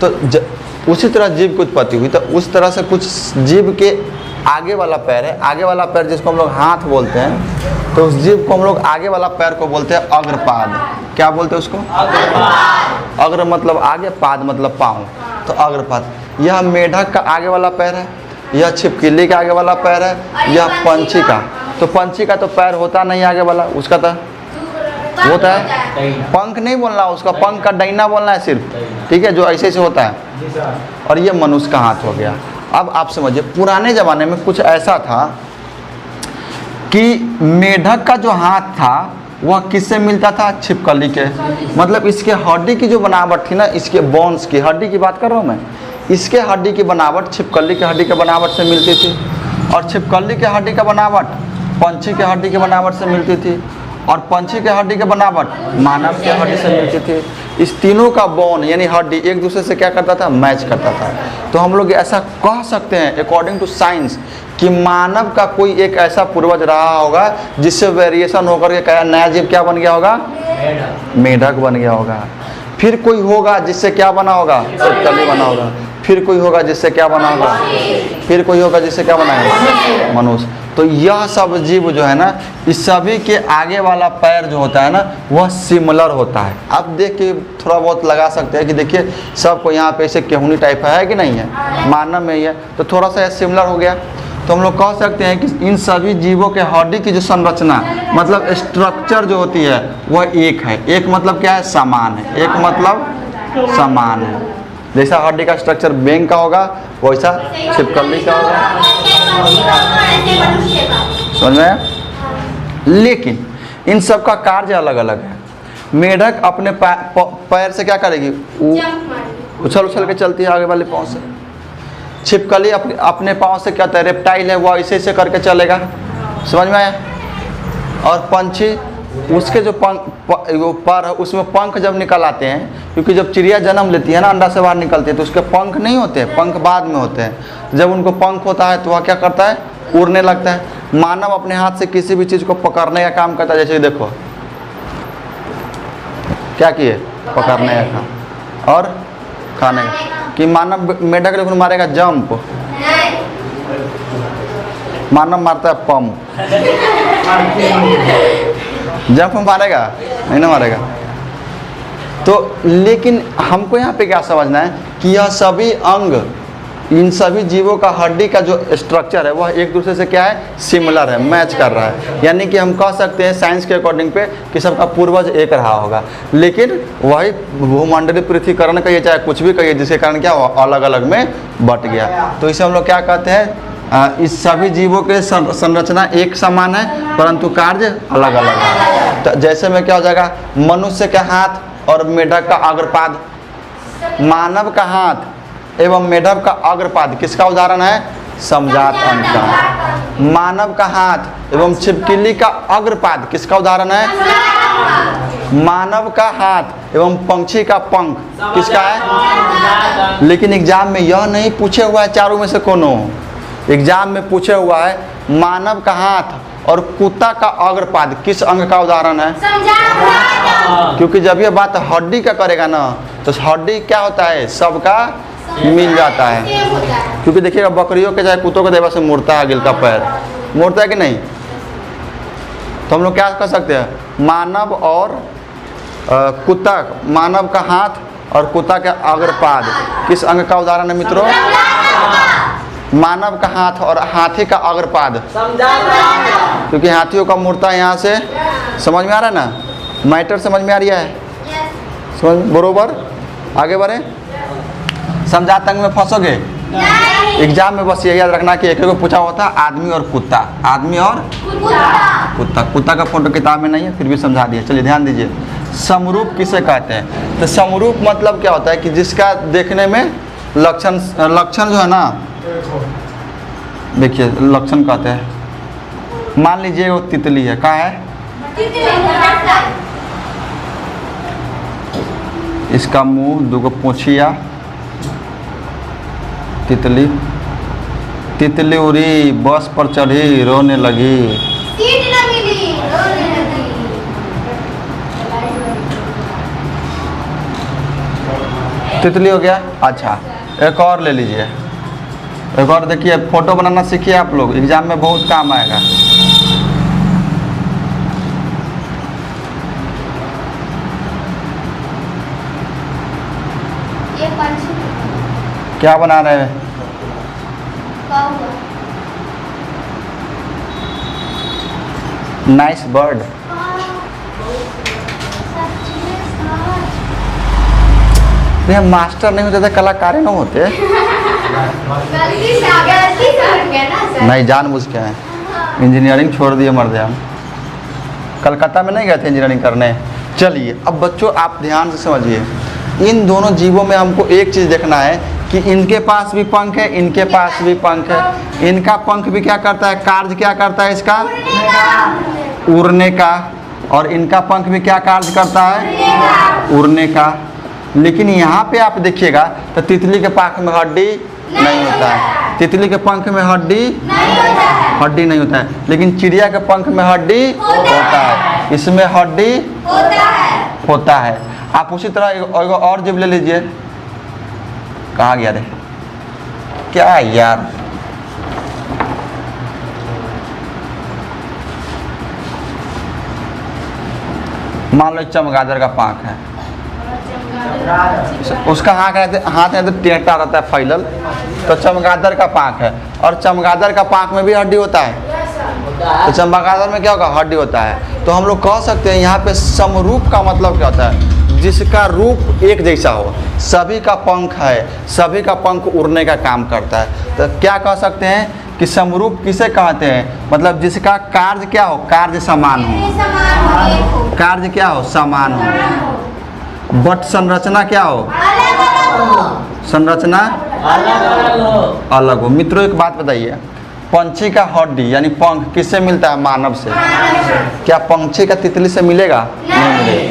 तो उसी तरह जीव की उत्पत्ति हुई। तो उस तरह से कुछ जीव के आगे वाला पैर है, आगे वाला पैर जिसको हम लोग हाथ बोलते हैं, तो उस जीव को हम लोग आगे वाला पैर को बोलते हैं अग्रपाद। क्या बोलते हैं उसको? अग्र मतलब आगे, पाद मतलब पाँव, तो अग्रपाद। यह मेढक का आगे वाला पैर है, यह छिपकली का आगे वाला पैर है, यह पंछी का। तो पंछी का तो पैर होता नहीं आगे वाला, उसका तो होता है पंख नहीं बोलना, उसका पंख का डैना बोलना है सिर्फ, ठीक है, जो ऐसे ऐसे होता है। और ये मनुष्य का हाथ हो गया। अब आप समझिए, पुराने ज़माने में कुछ ऐसा था कि मेढक का जो हाथ था वह किससे मिलता था? छिपकली के। मतलब इसके हड्डी की जो बनावट थी ना, इसके बोन्स की हड्डी की बात कर रहा हूँ मैं, इसके हड्डी की बनावट छिपकली के हड्डी के बनावट से मिलती थी, और छिपकली के हड्डी का बनावट पंछी के हड्डी के बनावट से मिलती थी, और पंछी के हड्डी के बनावट मानव के हड्डी से मिलती थी। इस तीनों का बोन यानी हड्डी एक दूसरे से क्या करता था? मैच करता था। तो हम लोग ऐसा कह सकते हैं अकॉर्डिंग टू साइंस कि मानव का कोई एक ऐसा पूर्वज रहा होगा जिससे वेरिएशन होकर के क्या नया जीव क्या बन गया होगा? मेढक बन गया होगा। फिर कोई होगा जिससे क्या बना होगा? छिपकली बना होगा। फिर कोई होगा जिससे क्या बना होगा? फिर कोई होगा जिससे क्या बना है? मनुष्य। तो यह सब जीव जो है ना, इस सभी के आगे वाला पैर जो होता है ना, वह सिमिलर होता है। आप देख के थोड़ा बहुत लगा सकते हैं कि देखिए सबको यहाँ पे ऐसे केहूनी टाइप है कि नहीं है? मानव में ही है, तो थोड़ा सा सिमिलर हो गया। तो हम लोग कह सकते हैं कि इन सभी जीवों के हड्डी की जो संरचना मतलब स्ट्रक्चर जो होती है वह एक है। एक मतलब क्या है? समान है। एक मतलब समान है। जैसा हड्डी का स्ट्रक्चर बेंग का होगा वैसा छिपकली का होगा। समझ में आया? लेकिन इन सब का कार्य अलग अलग है। मेढक अपने पैर से क्या करेगी? उछल उछल के चलती है आगे वाले पाँव से। छिपकली अपने पाँव से क्या होता है? रेप्टाइल है, वो ऐसे ऐसे करके चलेगा। समझ में आया? और पंछी उसके जो पर है उसमें पंख जब निकल आते हैं, क्योंकि जब चिड़िया जन्म लेती है ना, अंडा से बाहर निकलती है, तो उसके पंख नहीं होते, पंख बाद में होते हैं। जब उनको पंख होता है तो वह क्या करता है? उड़ने लगता है। मानव अपने हाथ से किसी भी चीज़ को पकड़ने का काम करता है। जैसे देखो क्या किए? पकड़ने का काम और खाने का। कि मानव मेढक लेकिन मारेगा जंप, मानव मारता है पंप। जंप मारेगा नहीं ना मारेगा। तो लेकिन हमको यहाँ पे क्या समझना है कि यह सभी अंग, इन सभी जीवों का हड्डी का जो स्ट्रक्चर है वह एक दूसरे से क्या है? सिमिलर है, मैच कर रहा है। यानी कि हम कह सकते हैं साइंस के अकॉर्डिंग पे कि सबका पूर्वज एक रहा होगा, लेकिन वही भूमंडलीय पृथ्वीकरण कहिए चाहे कुछ भी कहिए, जिसके कारण क्या अलग अलग में बट गया। तो इसे हम लोग क्या कहते हैं? इस सभी जीवों के संरचना एक समान है परंतु कार्य अलग अलग है। तो जैसे में क्या हो जाएगा? मनुष्य का हाथ और मेढक का अग्रपाद। मानव का हाथ एवं मेढक का अग्रपाद किसका उदाहरण है? समजात अंग का। मानव का हाथ एवं छिपकली का अग्रपाद किसका उदाहरण है? मानव का हाथ एवं पंछी का पंख किसका है? लेकिन एग्जाम में यह नहीं पूछे हुआ है चारों में से कोनो। एग्जाम में पूछे हुआ है मानव का हाथ और कुत्ता का अग्रपाद किस अंग का उदाहरण है? क्योंकि जब ये बात हड्डी का करेगा ना, तो हड्डी क्या होता है? सबका मिल जाता है। क्योंकि देखिएगा बकरियों के चाहे कुत्तों के देवा से मुड़ता है, गिल का पैर मुड़ता है कि नहीं? तो हम लोग क्या कर सकते हैं? मानव और कुत्ता, मानव का हाथ और कुत्ता का अग्रपाद किस अंग का उदाहरण है मित्रों? मानव का हाथ और हाथी का अग्रपाद, क्योंकि हाथियों का मुड़ता यहाँ से। समझ में आ रहा है ना? मैटर समझ में आ रहा है? समझ बरोबर? आगे बढ़े। समझात अंग में फंसोगे एग्जाम में, बस यही याद रखना कि एक को पूछा होता है आदमी और कुत्ता, आदमी और कुत्ता। कुत्ता का फोटो किताब में नहीं है, फिर भी समझा दिया। चलिए ध्यान दीजिए, समरूप किसे कहते हैं? तो समरूप मतलब क्या होता है कि जिसका देखने में लक्षण जो है ना, देखिए लक्षण कहते हैं। मान लीजिए वो तितली है, कहाँ है? इसका मुंह, दो पूंछिया, तितली। तितली उड़ी, बस पर चढ़ी, रोने लगी। तितली हो गया। अच्छा, एक और ले लीजिए, एक और देखिए, फोटो बनाना सीखिए आप लोग, एग्जाम में बहुत काम आएगा। ये पंछी क्या बना रहे हैं? कौवा। Nice bird. ये मास्टर नहीं होते तो कलाकार ही नहीं होते। गलती से आ गया ना सर। नहीं, जानबूझ के हैं। इंजीनियरिंग छोड़ दिए मर्दे हम। कलकत्ता में नहीं गए थे इंजीनियरिंग करने। चलिए अब बच्चों आप ध्यान से समझिए, इन दोनों जीवों में हमको एक चीज़ देखना है कि इनके पास भी पंख है, इनके पास भी पंख है। इनका पंख भी क्या करता है, कार्य क्या करता है इसका, उड़ने का। और इनका पंख भी क्या कार्य करता है, उड़ने का। लेकिन यहाँ पे आप देखिएगा तो तितली के पंख में हड्डी नहीं होता है, तितली के पंख में हड्डी हड्डी नहीं होता है, लेकिन चिड़िया के पंख में हड्डी होता है, इसमें हड्डी होता है। आप उसी तरह एगो और जीव ले लीजिए। कहाँ गया रे, क्या यार, मान लो चमगादड़ का पंख है, उसका हाथ है तो टेढ़ा रहता है फैलल, तो चमगादड़ का पंख है। और चमगादड़ का पंख में भी हड्डी होता है, तो चमगादड़ में क्या होगा, हड्डी होता है। तो हम लोग कह सकते हैं यहाँ पे समरूप का मतलब क्या होता है, जिसका रूप एक जैसा हो, सभी का पंख है, सभी का पंख उड़ने का काम करता है। तो क्या कह सकते हैं कि समरूप किसे कहते हैं, मतलब जिसका कार्य क्या हो, कार्य समान हो, कार्य क्या हो, समान हो। बट संरचना क्या हो, संरचना अलग हो। मित्रों एक बात बताइए, पंछी का हड्डी यानी पंख किससे मिलता है, मानव से। क्या पंछी का तितली से मिलेगा, नहीं मिलेगा।